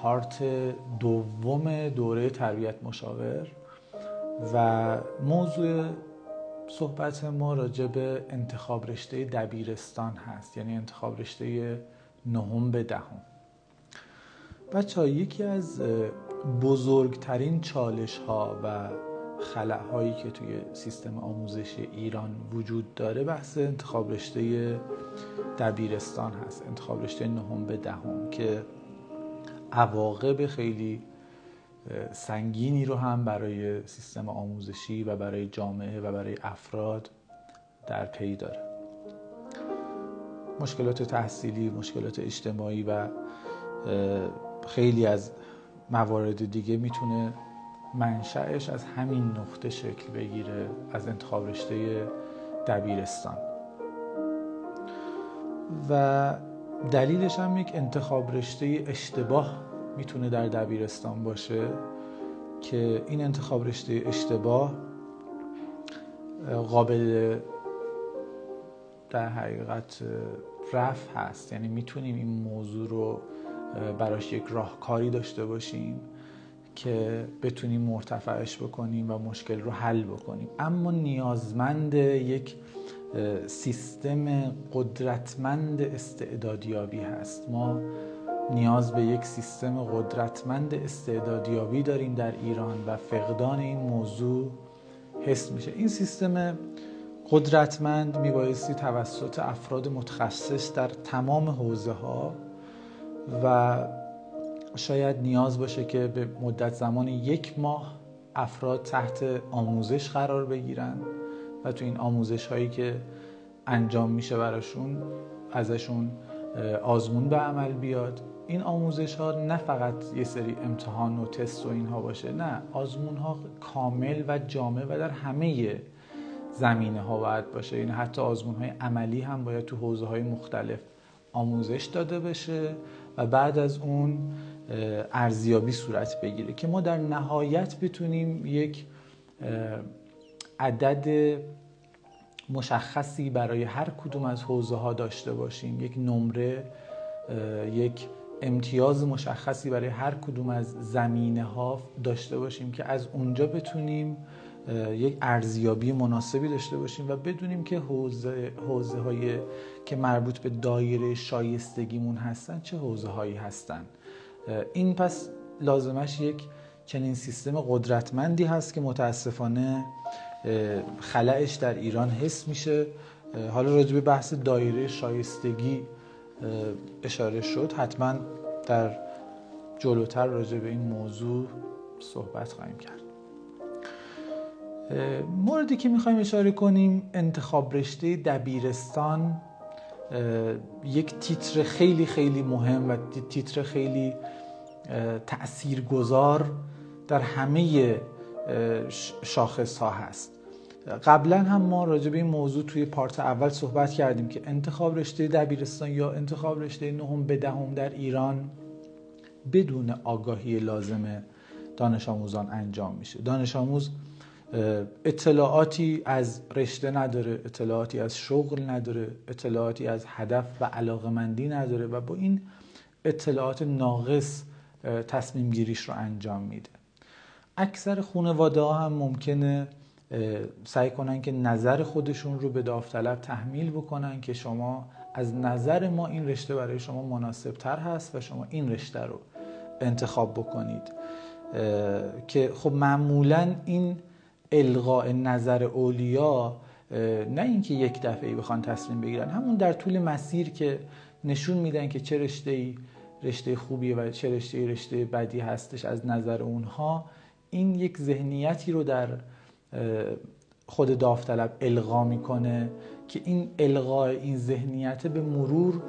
پارت دوم دوره تربیت مشاور و موضوع صحبت ما راجع به انتخاب رشته دبیرستان هست، یعنی انتخاب رشته 9 به 10. بچه‌ها، یکی از بزرگترین چالش ها و خلأ هایی که توی سیستم آموزشی ایران وجود داره بحث انتخاب رشته دبیرستان هست، انتخاب رشته 9 به 10 که عواقب خیلی سنگینی رو هم برای سیستم آموزشی و برای جامعه و برای افراد در پی داره. مشکلات تحصیلی، مشکلات اجتماعی و خیلی از موارد دیگه میتونه منشأش از همین نقطه شکل بگیره، از انتخاب رشته دبیرستان. و دلیلش هم یک انتخاب رشته اشتباه میتونه در دبیرستان باشه که این انتخاب رشته اشتباه قابل در حقیقت رفع هست، یعنی میتونیم این موضوع رو براش یک راهکاری داشته باشیم که بتونیم مرتفعش بکنیم و مشکل رو حل بکنیم، اما نیازمند یک سیستم قدرتمند استعدادیابی هست. ما نیاز به یک سیستم قدرتمند استعدادیابی داریم در ایران و فقدان این موضوع حس میشه. این سیستم قدرتمند میبایستی توسط افراد متخصص در تمام حوزه‌ها و شاید نیاز باشه که به مدت زمان 1 ماه افراد تحت آموزش قرار بگیرن و تو این آموزش هایی که انجام میشه براشون ازشون آزمون به عمل بیاد. این آموزش ها نه فقط یه سری امتحان و تست و اینها باشه، نه، آزمون ها کامل و جامع و در همه زمینه ها باید باشه، یعنی حتی آزمون های عملی هم باید تو حوزه های مختلف آموزش داده بشه و بعد از اون ارزیابی صورت بگیره که ما در نهایت بتونیم یک عدد مشخصی برای هر کدوم از حوزه ها داشته باشیم، یک نمره، یک امتیاز مشخصی برای هر کدوم از زمینه ها داشته باشیم که از اونجا بتونیم یک ارزیابی مناسبی داشته باشیم و بدونیم که حوزه هایی که مربوط به دایره شایستگیمون هستن چه حوزه هایی هستن. این پس لازمش یک چنین سیستم قدرتمندی هست که متاسفانه خلأش در ایران حس میشه. حالا راجع به بحث دایره شایستگی اشاره شد، حتما در جلوتر راجع به این موضوع صحبت خواهیم کرد. موردی که میخوایم اشاره کنیم انتخاب رشته دبیرستان یک تیتر خیلی خیلی مهم و تیتر خیلی تأثیرگذار در همه شاخص ها هست. قبلا هم ما راجع به این موضوع توی پارت اول صحبت کردیم که انتخاب رشته دبیرستان یا انتخاب رشته 9 به 10 در ایران بدون آگاهی لازم دانش آموزان انجام میشه. دانش آموز اطلاعاتی از رشته نداره، اطلاعاتی از شغل نداره، اطلاعاتی از هدف و علاقمندی نداره و با این اطلاعات ناقص تصمیم گیریش رو انجام میده. اکثر خانواده ها هم ممکنه سعی کنن که نظر خودشون رو به داوطلب تحمیل بکنن که شما از نظر ما این رشته برای شما مناسب تر هست و شما این رشته رو انتخاب بکنید، که خب معمولاً این الغاء نظر اولیا نه اینکه یک دفعه‌ای بخوان تصمیم بگیرن، همون در طول مسیر که نشون میدن که چه رشته‌ای رشته خوبیه و چه رشته بدی هستش از نظر اونها، این یک ذهنیتی رو در خود داوطلب القا میکنه که این القاء این ذهنیت به مرور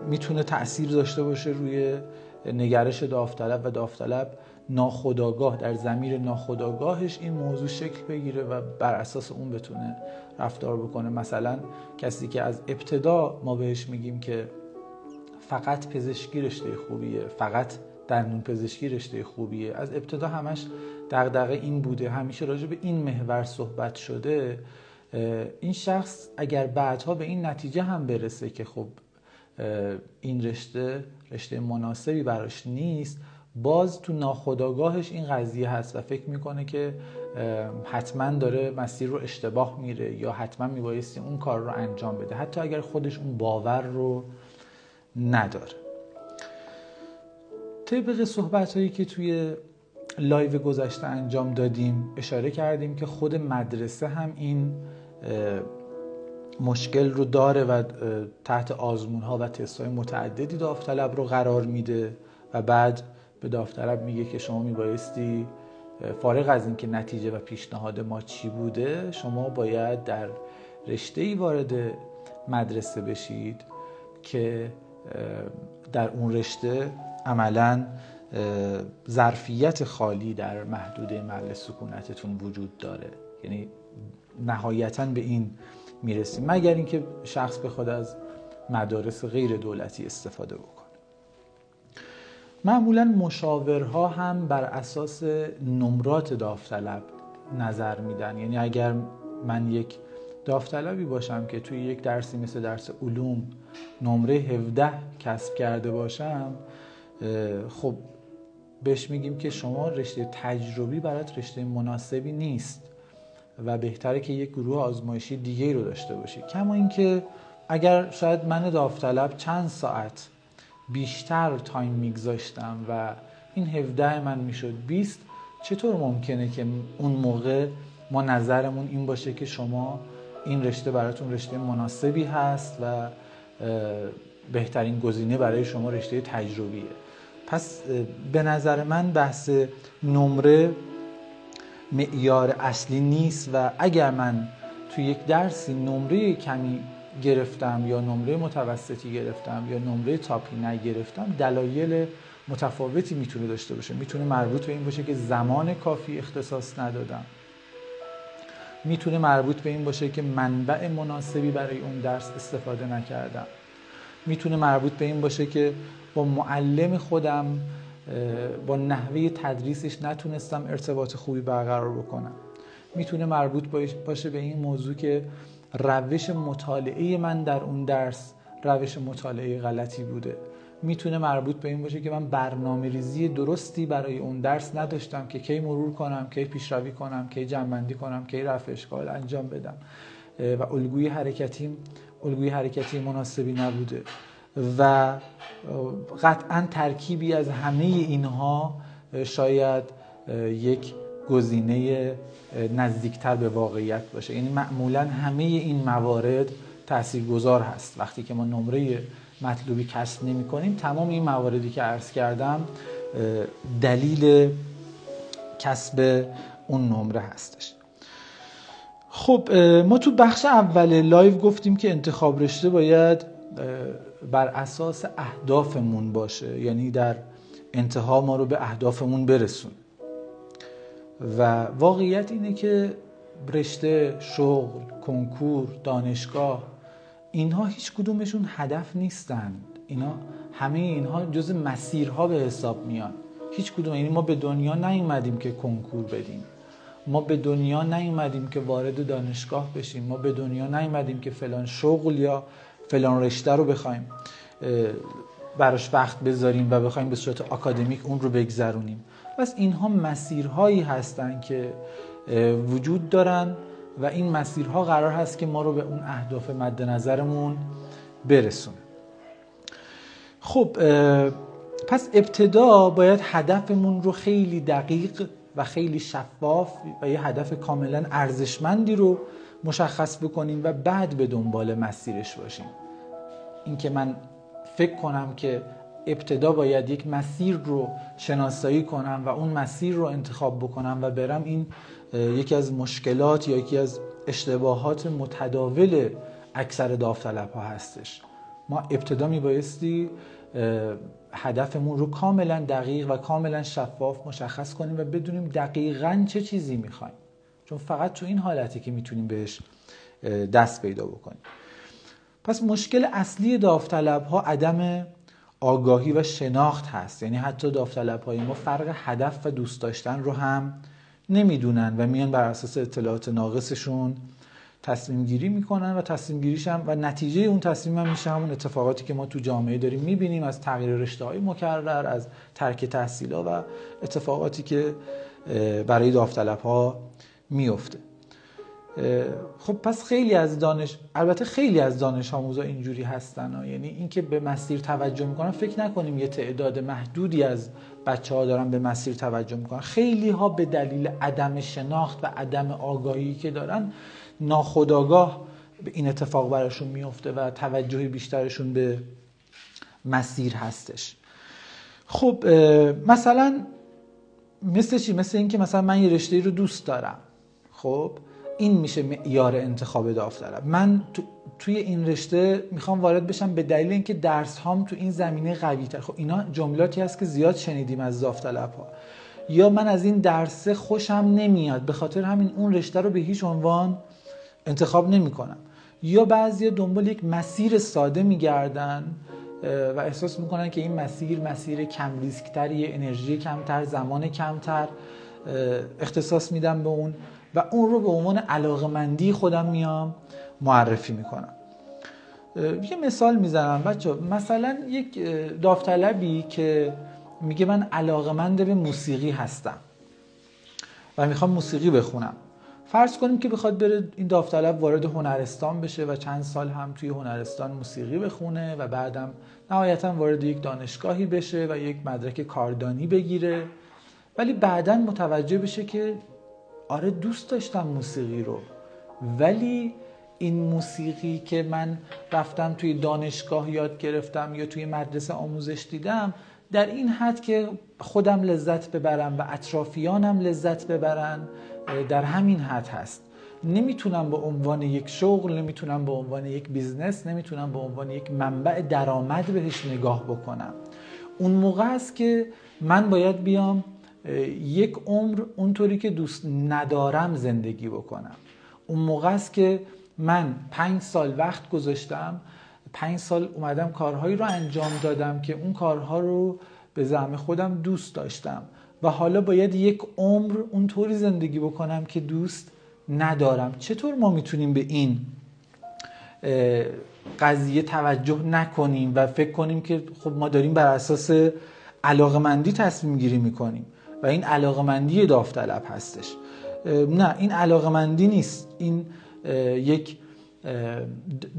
میتونه تأثیر داشته باشه روی نگرش داوطلب و داوطلب ناخودآگاه در ضمیر ناخودآگاهش این موضوع شکل بگیره و بر اساس اون بتونه رفتار بکنه. مثلا کسی که از ابتدا ما بهش میگیم که فقط پزشکی رشته خوبیه، فقط دندون پزشکی رشته خوبیه، از ابتدا همش دغدغه این بوده، همیشه راجع به این محور صحبت شده، این شخص اگر بعدها به این نتیجه هم برسه که خب این رشته مناسبی براش نیست، باز تو ناخودآگاهش این قضیه هست و فکر میکنه که حتما داره مسیر رو اشتباه میره یا حتما میبایستی اون کار رو انجام بده، حتی اگر خودش اون باور رو نداره. طبق صحبت‌هایی که توی لایو گذشته انجام دادیم اشاره کردیم که خود مدرسه هم این مشکل رو داره و تحت آزمون‌ها و تست‌های متعددی داوطلب رو قرار میده و بعد به داوطلب میگه که شما میبایستی فارغ از این که نتیجه و پیشنهاد ما چی بوده، شما باید در رشته‌ای وارد مدرسه بشید که در اون رشته عملاً ظرفیت خالی در محدوده محل سکونتتون وجود داره. یعنی نهایتاً به این میرسیم، مگر اینکه شخص بخواد از مدارس غیر دولتی استفاده بکنه. معمولاً مشاورها هم بر اساس نمرات داوطلب نظر میدن. یعنی اگر من یک داوطلبی باشم که توی یک درسی مثل درس علوم نمره 17 کسب کرده باشم، خب بهش میگیم که شما رشته تجربی برات رشته مناسبی نیست و بهتره که یک گروه آزمایشی دیگه رو داشته باشی. کما اینکه اگر شاید من داوطلب چند ساعت بیشتر تایم میگذاشتم و این 17 من میشد 20، چطور ممکنه که اون موقع ما نظرمون این باشه که شما این رشته براتون رشته مناسبی هست و بهترین گزینه برای شما رشته تجربیه؟ پس به نظر من بحث نمره معیار اصلی نیست و اگر من توی یک درسی نمره کمی گرفتم یا نمره متوسطی گرفتم یا نمره تاپی نگرفتم، دلایل متفاوتی میتونه داشته باشه. میتونه مربوط به این باشه که زمان کافی اختصاص ندادم، میتونه مربوط به این باشه که منبع مناسبی برای اون درس استفاده نکردم، میتونه مربوط به این باشه که با معلم خودم با نحوه تدریسش نتونستم ارتباط خوبی برقرار بکنم، میتونه مربوط باشه به این موضوع که روش مطالعه من در اون درس روش مطالعه غلطی بوده، میتونه مربوط به این باشه که من برنامه‌ریزی درستی برای اون درس نداشتم که کی مرور کنم، کی پیشروی کنم، کی جمع‌بندی کنم، کی رفع اشکال انجام بدم و الگوی حرکتی مناسبی نبوده و قطعاً ترکیبی از همه اینها شاید یک گزینه نزدیکتر به واقعیت باشه. یعنی معمولاً همه این موارد تاثیرگذار هست. وقتی که ما نمره مطلوبی کسب نمی‌کنیم، تمام این مواردی که عرض کردم دلیل کسب اون نمره هستش. خب ما تو بخش اول لایو گفتیم که انتخاب رشته باید بر اساس اهدافمون باشه، یعنی در انتها ما رو به اهدافمون برسون و واقعیت اینه که رشته، شغل، کنکور، دانشگاه، اینها هیچ کدومشون هدف نیستند. همه اینها جز مسیرها به حساب میان. هیچ کدوم، یعنی ما به دنیا نیومدیم که کنکور بدیم، ما به دنیا نیومدیم که وارد دانشگاه بشیم، ما به دنیا نیومدیم که فلان شغل یا فلان رشته رو بخوایم براش وقت بذاریم و بخوایم به صورت آکادمیک اون رو بگذرونیم. پس اینها مسیرهایی هستن که وجود دارن و این مسیرها قرار هست که ما رو به اون اهداف مد نظرمون برسونه. خب پس ابتدا باید هدفمون رو خیلی دقیق و خیلی شفاف و یه هدف کاملا ارزشمندی رو مشخص بکنیم و بعد به دنبال مسیرش باشیم. این که من فکر کنم که ابتدا باید یک مسیر رو شناسایی کنم و اون مسیر رو انتخاب بکنم و برم، این یکی از مشکلات یا یکی از اشتباهات متداول اکثر داوطلب ها هستش. ما ابتدا میبایستی هدفمون رو کاملا دقیق و کاملا شفاف مشخص کنیم و بدونیم دقیقاً چه چیزی میخوایم، چون فقط تو این حالتی که میتونیم بهش دست پیدا بکنیم. پس مشکل اصلی داوطلب ها عدم آگاهی و شناخت هست. یعنی حتی داوطلب های ما فرق هدف و دوست داشتن رو هم نمیدونن و میان بر اساس اطلاعات ناقصشون تصمیم گیری میکنن و تصمیم گیریش هم و نتیجه اون تصمیم هم میشه همون اتفاقاتی که ما تو جامعه داریم میبینیم، از تغییر رشته‌های مکرر، از ترک تحصیل‌ها و اتفاقاتی که برای داوطلب‌ها میفته. خب پس البته خیلی از دانش آموزا اینجوری هستن یعنی اینکه به مسیر توجه میکنن، فکر نکنیم یه تعداد محدودی از بچه‌ها دارن به مسیر توجه میکنن. خیلی ها به دلیل عدم شناخت و عدم آگاهی که دارن ناخودآگاه به این اتفاق براشون میفته و توجه بیشترشون به مسیر هستش. خب مثلا مثل چی؟ مثل این که مثلا من یه رشته‌ای رو دوست دارم، خب این میشه معیار انتخاب داوطلب. من توی این رشته میخوام وارد بشم به دلیل اینکه درس هام تو این زمینه قوی تر. خب اینا جملاتی هست که زیاد شنیدیم از داوطلب ها. یا من از این درس خوشم نمیاد، به خاطر همین اون رشته رو به هیچ عنوان انتخاب نمیکنم. یا بعضیا دنبال یک مسیر ساده میگردن و احساس میکنن که این مسیر کم ریسک تریه، انرژی کمتر، زمان کمتر اختصاص میدم به اون و اون رو به عنوان علاقمندی خودم میام معرفی میکنم. یه مثال میزنم بچه، مثلا یک داوطلبی که میگه من علاقمند به موسیقی هستم و میخوام موسیقی بخونم. فرض کنیم که بخواد بره این داوطلب وارد هنرستان بشه و چند سال هم توی هنرستان موسیقی بخونه و بعدم نهایتا وارد یک دانشگاهی بشه و یک مدرک کاردانی بگیره، ولی بعداً متوجه بشه که آره دوست داشتم موسیقی رو، ولی این موسیقی که من رفتم توی دانشگاه یاد گرفتم یا توی مدرسه آموزش دیدم در این حد که خودم لذت ببرم و اطرافیانم لذت ببرن در همین حد هست. نمیتونم به عنوان یک شغل، نمیتونم به عنوان یک بیزنس، نمیتونم به عنوان یک منبع درآمد بهش نگاه بکنم. اون موقع است که من باید بیام یک عمر اونطوری که دوست ندارم زندگی بکنم. اون موقع است که من 5 سال وقت گذاشتم، 5 سال اومدم کارهایی رو انجام دادم که اون کارها رو به زعم خودم دوست داشتم و حالا باید یک عمر اونطوری زندگی بکنم که دوست ندارم. چطور ما میتونیم به این قضیه توجه نکنیم و فکر کنیم که خب ما داریم بر اساس علاقمندی تصمیم گیری میکنیم و این علاقمندی داوطلب هستش؟ نه، این علاقمندی نیست، این یک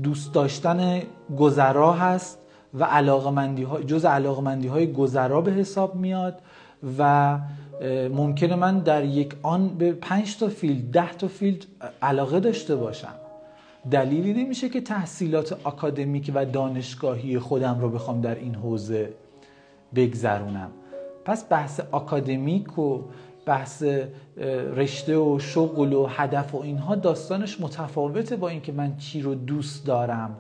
دوست داشتن گذرا هست و جز علاقمندی های گذرا به حساب میاد و ممکنه من در یک آن به 5 تا فیلد 10 تا فیلد علاقه داشته باشم. دلیلی نمیشه که تحصیلات آکادمیک و دانشگاهی خودم رو بخوام در این حوزه بگذرونم. پس بحث آکادمیک و بحث رشته و شغل و هدف و اینها داستانش متفاوته با اینکه من چی رو دوست دارم.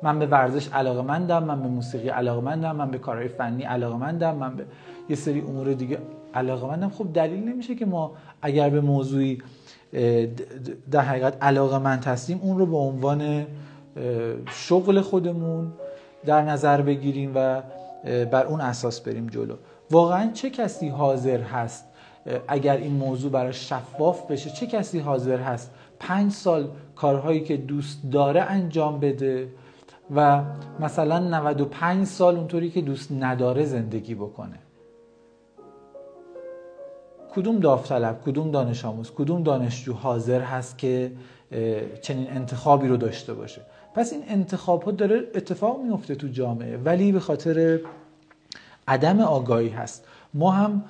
من به ورزش علاقه‌مندم، من به موسیقی علاقه‌مندم، من به کارهای فنی علاقه‌مندم، من به یه سری امور دیگه علاقه‌مندم. خب دلیل نمیشه که ما اگر به موضوعی در حقیقت علاقه‌مند هستیم اون رو به عنوان شغل خودمون در نظر بگیریم و بر اون اساس بریم جلو. واقعا چه کسی حاضر هست اگر این موضوع براش شفاف بشه، چه کسی حاضر هست 5 سال کارهایی که دوست داره انجام بده و مثلا 95 سال اونطوری که دوست نداره زندگی بکنه؟ کدوم داوطلب، کدوم دانش آموز، کدوم دانشجو حاضر هست که چنین انتخابی رو داشته باشه؟ پس این انتخاب ها داره اتفاق میفته تو جامعه، ولی به خاطر عدم آگاهی هست. ما هم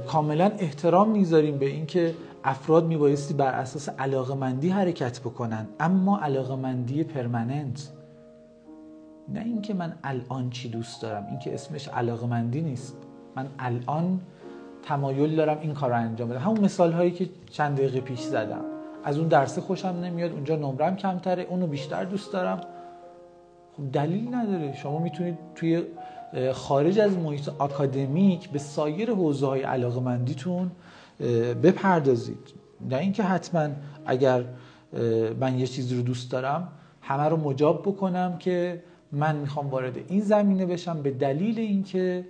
کاملا احترام میذاریم به این که افراد میبایستی بر اساس علاقمندی حرکت بکنن، اما علاقمندی پرمننت، نه اینکه من الان چی دوست دارم. این که اسمش علاقمندی نیست. من الان تمایل دارم این کار رو انجام بدم. همون مثال هایی که چند دقیقه پیش زدم، از اون درس خوشم نمیاد، اونجا نمرم کمتره، اونو بیشتر دوست دارم. خب دلیل نداره. شما میتونید توی خارج از محیط آکادمیک به سایر حوزه‌های علاقه‌مندیتون بپردازید. نه اینکه حتما اگر من یه چیزی رو دوست دارم همه رو مجاب بکنم که من میخوام وارد این زمینه بشم به دلیل اینکه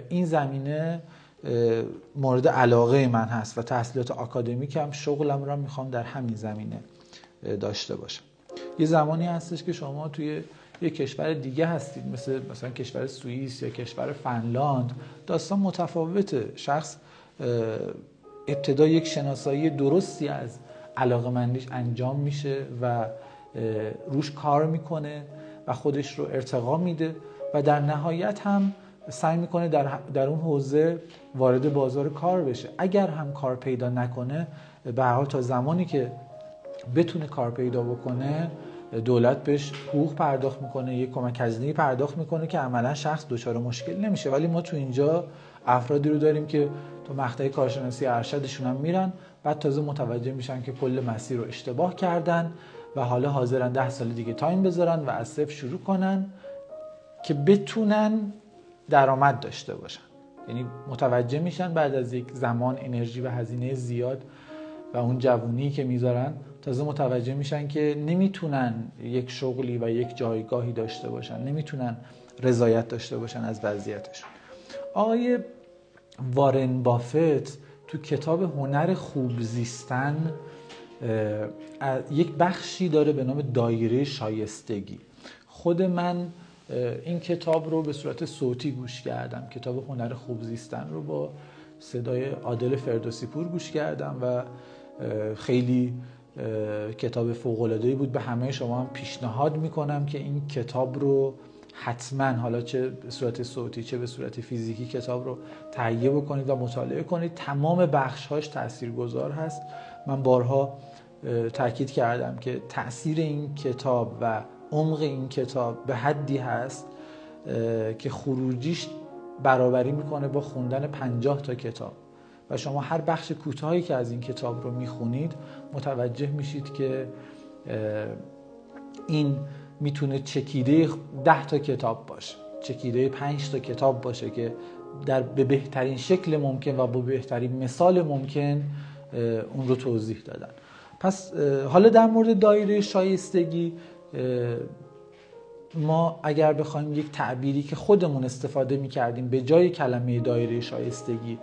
این زمینه مورد علاقه من هست و تحصیلات آکادمیکم، شغلم رو میخوام در همین زمینه داشته باشن. یه زمانی هستش که شما توی یک کشور دیگه هستید، مثلا کشور سوئیس یا کشور فنلاند، داستان متفاوته. شخص ابتدا یک شناسایی درستی از علاقه‌مندیش انجام میشه و روش کار میکنه و خودش رو ارتقا میده و در نهایت هم سعی میکنه در اون حوزه وارد بازار کار بشه. اگر هم کار پیدا نکنه، به هر حال تا زمانی که بتونه کار پیدا بکنه، دولت بهش حقوق پرداخت میکنه، یک کمک هزینه‌ای پرداخت میکنه که عملا شخص دچار مشکل نمیشه. ولی ما تو اینجا افرادی رو داریم که تو مقطع کارشناسی ارشدشون هم میرن، بعد تازه متوجه میشن که کل مسیر رو اشتباه کردن و حالا حاضرن 10 سال دیگه تایم بذارن و از صفر شروع کنن که بتونن درآمد داشته باشن. یعنی متوجه میشن بعد از یک زمان، انرژی و هزینه زیاد و اون جوونی که میذارن، تازه متوجه میشن که نمیتونن یک شغلی و یک جایگاهی داشته باشن، نمیتونن رضایت داشته باشن از وضعیتشون. آقای وارن بافت تو کتاب هنر خوب زیستن یک بخشی داره به نام دایره شایستگی. خود من این کتاب رو به صورت صوتی گوش کردم، کتاب هنر خوب زیستن رو با صدای عادل فردوسی پور گوش کردم و خیلی کتاب فوق‌العاده‌ای بود. به همه شما هم پیشنهاد میکنم که این کتاب رو حتما، حالا چه به صورت صوتی چه به صورت فیزیکی، کتاب رو تهیه بکنید و مطالعه کنید. تمام بخش‌هاش تاثیرگذار هست. من بارها تاکید کردم که تأثیر این کتاب و عمق این کتاب به حدی هست که خروجیش برابری میکنه با خوندن 50 تا کتاب. و شما هر بخش کوتاهی که از این کتاب رو میخونید متوجه میشید که این میتونه چکیده 10 تا کتاب باشه، چکیده 5 تا کتاب باشه که به بهترین شکل ممکن و با بهترین مثال ممکن اون رو توضیح دادن. پس حالا در مورد دایره شایستگی، ما اگر بخوایم یک تعبیری که خودمون استفاده می‌کردیم به جای کلمه دایره شایستگی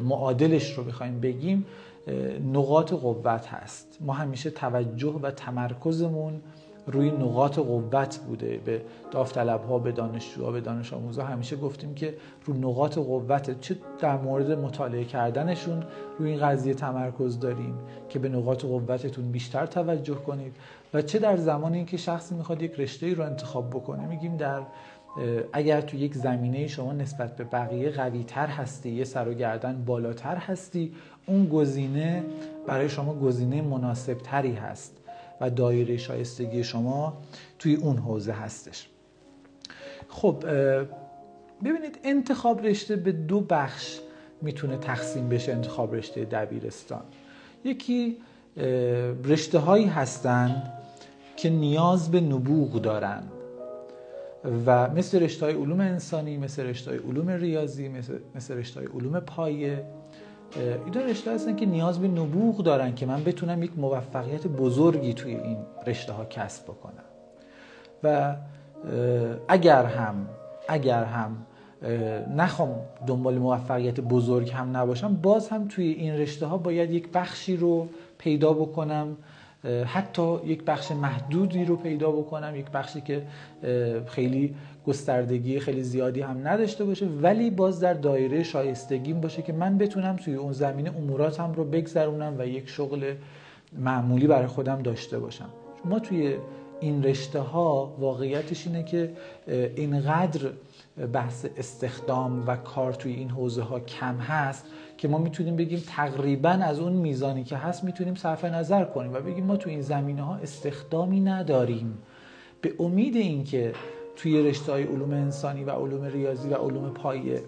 معادلش رو بخوایم بگیم، نقاط قوت هست. ما همیشه توجه و تمرکزمون روی نقاط قوت بوده. به داوطلب‌ها، به دانشجوها، به دانش آموزها همیشه گفتیم که روی نقاط قوت، چه در مورد مطالعه کردنشون روی این قضیه تمرکز داریم که به نقاط قوتتون بیشتر توجه کنید، و چه در زمانی که شخصی میخواد یک رشته‌ای رو انتخاب بکنه، میگیم اگر تو یک زمینه شما نسبت به بقیه قوی‌تر هستی، یه سر و گردن بالاتر هستی، اون گزینه برای شما گزینه مناسب‌تری هست و دایره شایستگی شما توی اون حوزه هستش. خب ببینید، انتخاب رشته به 2 بخش میتونه تقسیم بشه. انتخاب رشته دبیرستان، یکی رشته هایی هستند که نیاز به نبوغ دارن و مثل رشته های علوم انسانی، مثل رشته های علوم ریاضی، مثل رشته های علوم پایه، این رشته هستن که نیاز به نبوغ دارن که من بتونم یک موفقیت بزرگی توی این رشته ها کسب بکنم. و اگر هم نخوام دنبال موفقیت بزرگ هم نباشم، باز هم توی این رشته ها باید یک بخشی رو پیدا بکنم، حتی یک بخش محدودی رو پیدا بکنم، یک بخشی که خیلی گستردگی خیلی زیادی هم نداشته باشه، ولی باز در دایره شایستگیم باشه که من بتونم توی اون زمینه اموراتم رو بگذرونم و یک شغل معمولی برای خودم داشته باشم. ما توی این رشته ها واقعیتش اینه که اینقدر بحث استخدام و کار توی این حوزه ها کم هست که ما میتونیم بگیم تقریباً از اون میزانی که هست میتونیم صرف نظر کنیم و بگیم ما توی این زمینه ها استخدامی نداریم. به امید اینکه توی رشته‌های علوم انسانی و علوم ریاضی و علوم پایه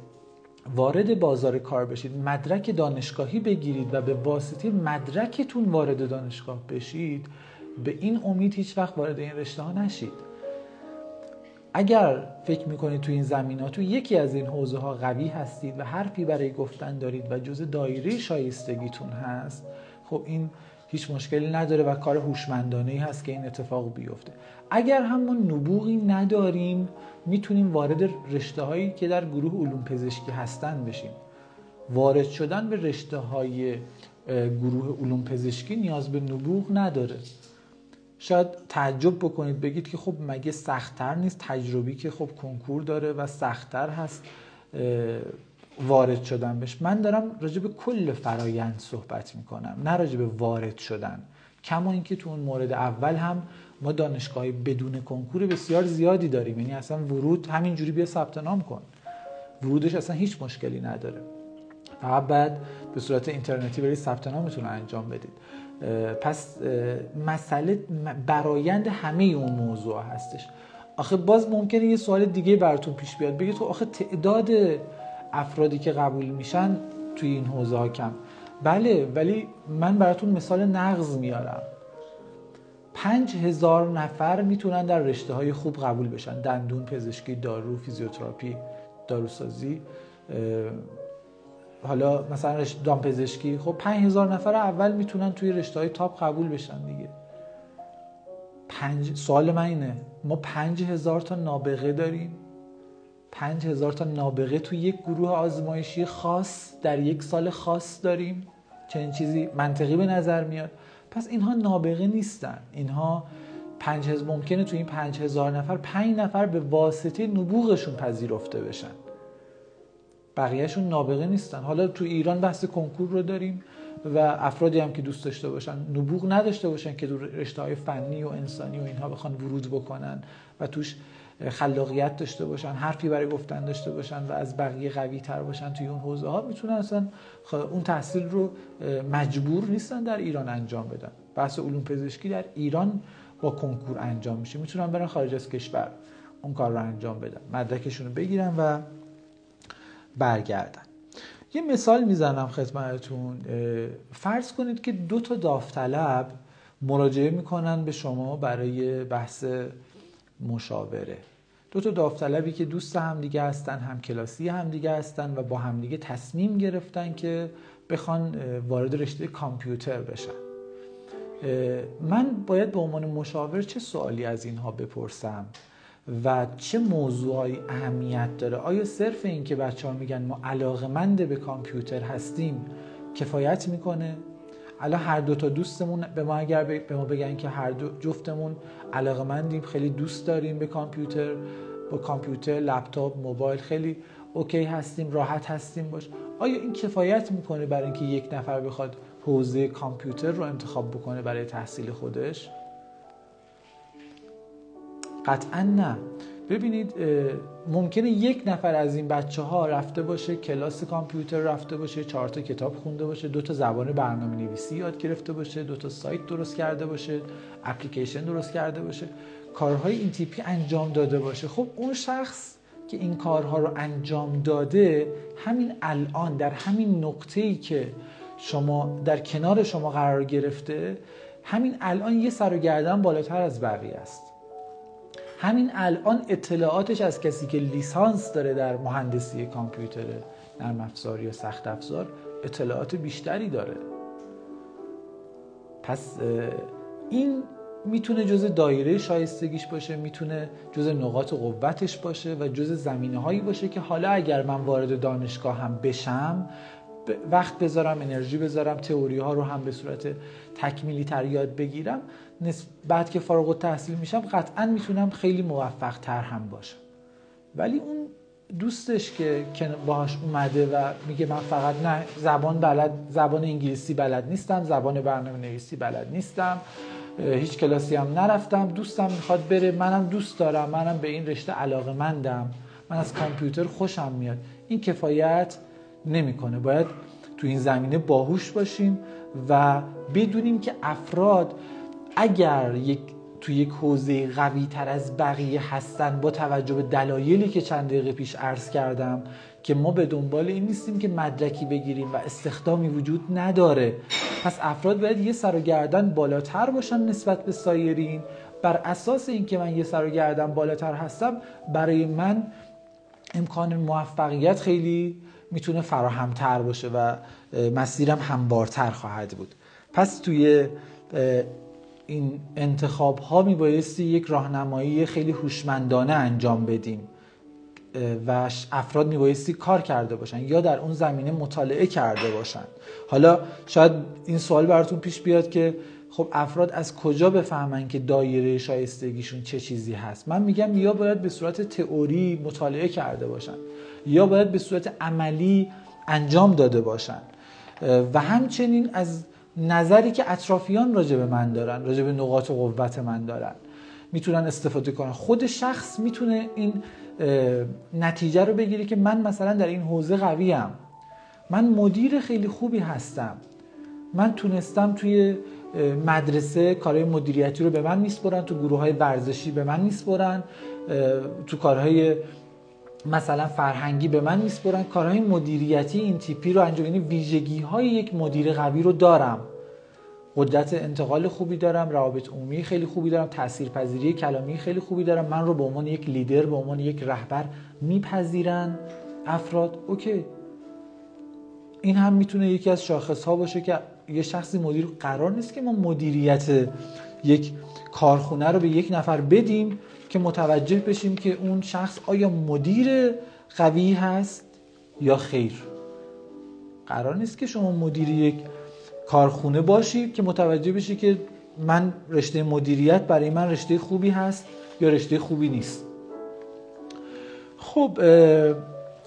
وارد بازار کار بشید، مدرک دانشگاهی بگیرید و به واسطه مدرکتون وارد دانشگاه بشید، به این امید هیچ وقت وارد این رشته ها نشید. اگر فکر میکنید توی این زمینه، توی یکی از این حوزه ها قوی هستید و حرفی برای گفتن دارید و جزء دایره شایستگیتون هست، خب این هیچ مشکلی نداره و کار هوشمندانه‌ای هست که این اتفاق بیفته. اگر هم ما نبوغی نداریم، میتونیم وارد رشته هایی که در گروه علوم پزشکی هستن بشیم. وارد شدن به رشته های گروه علوم پزشکی نیاز به نبوغ نداره. شاید تعجب بکنید بگید که خب مگه سخت‌تر نیست؟ تجربی که خب کنکور داره و سخت‌تر هست وارد شدن بهش. من دارم راجع به کل فرایند صحبت میکنم، نه راجع به وارد شدن. کما اینکه تو اون مورد اول هم ما دانشگاهی بدون کنکور بسیار زیادی داریم، یعنی اصلا ورود همینجوری بیا ثبت نام کن، ورودش اصلا هیچ مشکلی نداره، فقط بعد به صورت اینترنتی برید ثبت نامتون رو انجام بدید. پس مسئله برایند همه اون موضوع هستش. آخه باز ممکنه یه سوال دیگه براتون پیش بیاد، بگید تو آخه تعداد افرادی که قبول میشن توی این حوزه ها کم. بله، ولی من براتون مثال نغز میارم. 5000 نفر میتونن در رشته های خوب قبول بشن، دندون پزشکی، دارو، فیزیوتراپی، داروسازی، حالا مثلا دامپزشکی. خب 5000 نفر اول میتونن توی رشته های تاپ قبول بشن دیگه. سوال من اینه، ما 5000 تا نابغه داریم، 5000 تا نابغه توی یک گروه آزمایشی خاص در یک سال خاص داریم. چنین چیزی منطقی به نظر میاد. پس اینها نابغه نیستن، اینها 5000 ممکنه توی این 5000 نفر 5 نفر به واسطه نبوغشون پذیرفته بشن، بقیهشون نابغه نیستن. حالا تو ایران بحث کنکور رو داریم و افرادی هم که دوست داشته باشن نبوغ نداشته باشن که تو رشته‌های فنی و انسانی و اینها بخوان ورود بکنن و توش خلاقیت داشته باشن، حرفی برای گفتن داشته باشن و از بقیه قوی تر باشن توی اون حوزه ها، میتونن اصلا اون تحصیل رو مجبور نیستن در ایران انجام بدن. بحث علوم پزشکی در ایران با کنکور انجام میشه، میتونن برن خارج از کشور اون کار رو انجام بدن، مدرکشون رو بگیرن و برگردن. یه مثال میزنم خدمتتون. فرض کنید که 2 تا داوطلب مراجعه میکنن به شما برای بحث مشاوره. 2 تا داوطلبی که دوست همدیگه هستن، هم کلاسی همدیگه هستن و با همدیگه تصمیم گرفتن که بخوان وارد رشته کامپیوتر بشن. من باید به عنوان مشاور چه سوالی از اینها بپرسم و چه موضوعی اهمیت داره؟ آیا صرف این که بچه‌ها میگن ما علاقه‌مند به کامپیوتر هستیم کفایت میکنه؟ الان هر 2 تا دوستمون به ما اگر به ما بگن که هر دو جفتمون علاقه‌مندیم، خیلی دوست داریم به کامپیوتر، با کامپیوتر، لپتاپ، موبایل خیلی اوکی هستیم، راحت هستیم باش، آیا این کفایت میکنه برای اینکه یک نفر بخواد حوزه کامپیوتر رو انتخاب بکنه برای تحصیل خودش؟ قطعا نه. ببینید ممکنه یک نفر از این بچه‌ها رفته باشه کلاس کامپیوتر، رفته باشه 4 تا کتاب خونده باشه، 2 تا زبان برنامه‌نویسی یاد گرفته باشه، 2 تا سایت درست کرده باشه، اپلیکیشن درست کرده باشه، کارهای این تیپی انجام داده باشه. خب اون شخص که این کارها رو انجام داده، همین الان در همین نقطه‌ای که شما در کنار شما قرار گرفته، همین الان یه سر و گردن بالاتر از بقیه است. همین الان اطلاعاتش از کسی که لیسانس داره در مهندسی کامپیوتر، نرم افزار یا سخت افزار، اطلاعات بیشتری داره. پس این میتونه جزء دایره شایستگیش باشه، میتونه جزء نقاط قوتش باشه و جزء زمینه‌هایی باشه که حالا اگر من وارد دانشگاه هم بشم، وقت بذارم، انرژی بذارم، تئوری ها رو هم به صورت تکمیلی تر یاد بگیرم، بعد که فارغ التحصیل میشم قطعا میتونم خیلی موفق تر هم باشم. ولی اون دوستش که باهاش اومده و میگه من فقط نه زبان انگلیسی بلد نیستم، زبان برنامه‌نویسی بلد نیستم، هیچ کلاسی هم نرفتم، دوستم میخواد بره، منم دوست دارم، منم به این رشته علاقه‌مندم، من از کامپیوتر خوشم میاد، این کفایت نمیکنه. باید تو این زمینه باهوش باشیم و بدونیم که افراد اگر تو یک حوزه قوی تر از بقیه هستن، با توجه به دلایلی که چند دقیقه پیش عرض کردم که ما به دنبال این نیستیم که مدرکی بگیریم و استخدامی وجود نداره، پس افراد باید یه سر و گردن بالاتر باشن نسبت به سایرین. بر اساس اینکه من یه سر و گردن بالاتر هستم، برای من امکان موفقیت خیلی میتونه فراهم‌تر باشه و مسیرم هموارتر خواهد بود. پس توی این انتخاب ها میبایستی یک راهنمایی خیلی هوشمندانه انجام بدیم. و افراد میبایستی کار کرده باشن یا در اون زمینه مطالعه کرده باشن. حالا شاید این سوال براتون پیش بیاد که خب افراد از کجا بفهمن که دایره شایستگیشون چه چیزی هست؟ من میگم یا باید به صورت تئوری مطالعه کرده باشن یا باید به صورت عملی انجام داده باشن و همچنین از نظری که اطرافیان راجع به من دارن، راجع به نقاط قوت من دارن میتونن استفاده کنن. خود شخص میتونه این نتیجه رو بگیره که من مثلا در این حوزه قویم، من مدیر خیلی خوبی هستم، من تونستم توی مدرسه کارهای مدیریتی رو به من میسپرن، تو گروه‌های ورزشی به من میسپرن، تو کارهای مثلا فرهنگی به من میسپرن، کارهای مدیریتی این تیپی رو انجام، یعنی ویژگی‌های یک مدیر قوی رو دارم، قدرت انتقال خوبی دارم، روابط عمومی خیلی خوبی دارم، تاثیرپذیری کلامی خیلی خوبی دارم، من رو به عنوان یک لیدر، به عنوان یک رهبر میپذیرن افراد. اوکی، این هم میتونه یکی از شاخص‌ها باشه که یه شخصی مدیر. قرار نیست که ما مدیریت یک کارخونه رو به یک نفر بدیم که متوجه بشیم که اون شخص آیا مدیر قوی هست یا خیر. قرار نیست که شما مدیر یک کارخونه باشی که متوجه بشی که من رشته مدیریت برای من رشته خوبی هست یا رشته خوبی نیست. خب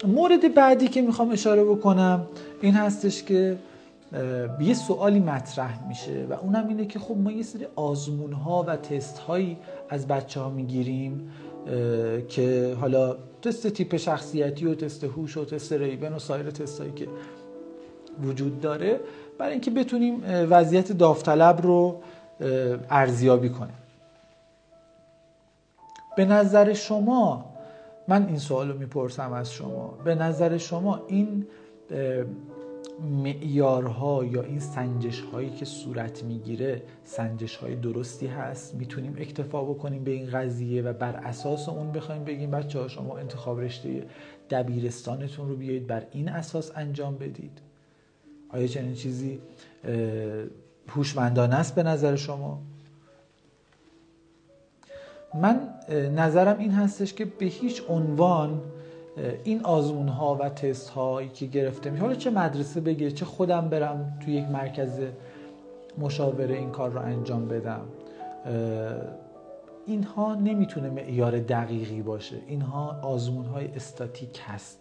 مورد بعدی که میخوام اشاره بکنم این هستش که یه سوالی مطرح میشه و اونم اینه که خب ما یه سری آزمون ها و تست هایی از بچه ها میگیریم که حالا تست تیپ شخصیتی و تست هوش و تست ریبن و سایر تست هایی که وجود داره برای اینکه بتونیم وضعیت داوطلب رو ارزیابی کنیم. به نظر شما، من این سوال رو میپرسم از شما، به نظر شما این معیارها یا این سنجش هایی که صورت میگیره سنجش های درستی هست؟ میتونیم اکتفا بکنیم به این قضیه و بر اساس اون بخوایم بگیم بچه‌ها شما انتخاب رشته دبیرستانتون رو بیایید بر این اساس انجام بدید؟ آیا چنین چیزی هوشمندانه است به نظر شما؟ من نظرم این هستش که به هیچ عنوان این آزمون ها و تست هایی که گرفته میشه، حالا چه مدرسه بگیره چه خودم برم توی یک مرکز مشاوره این کار رو انجام بدم، اینها نمیتونه معیار دقیقی باشه. اینها آزمون های استاتیک هست،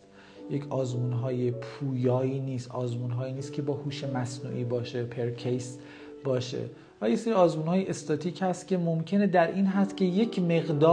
یک آزمون های پویایی نیست، آزمون هایی نیست که با هوش مصنوعی باشه، پر کیس باشه، و یه سری آزمون های استاتیک هست که ممکنه در این حد که یک مقدار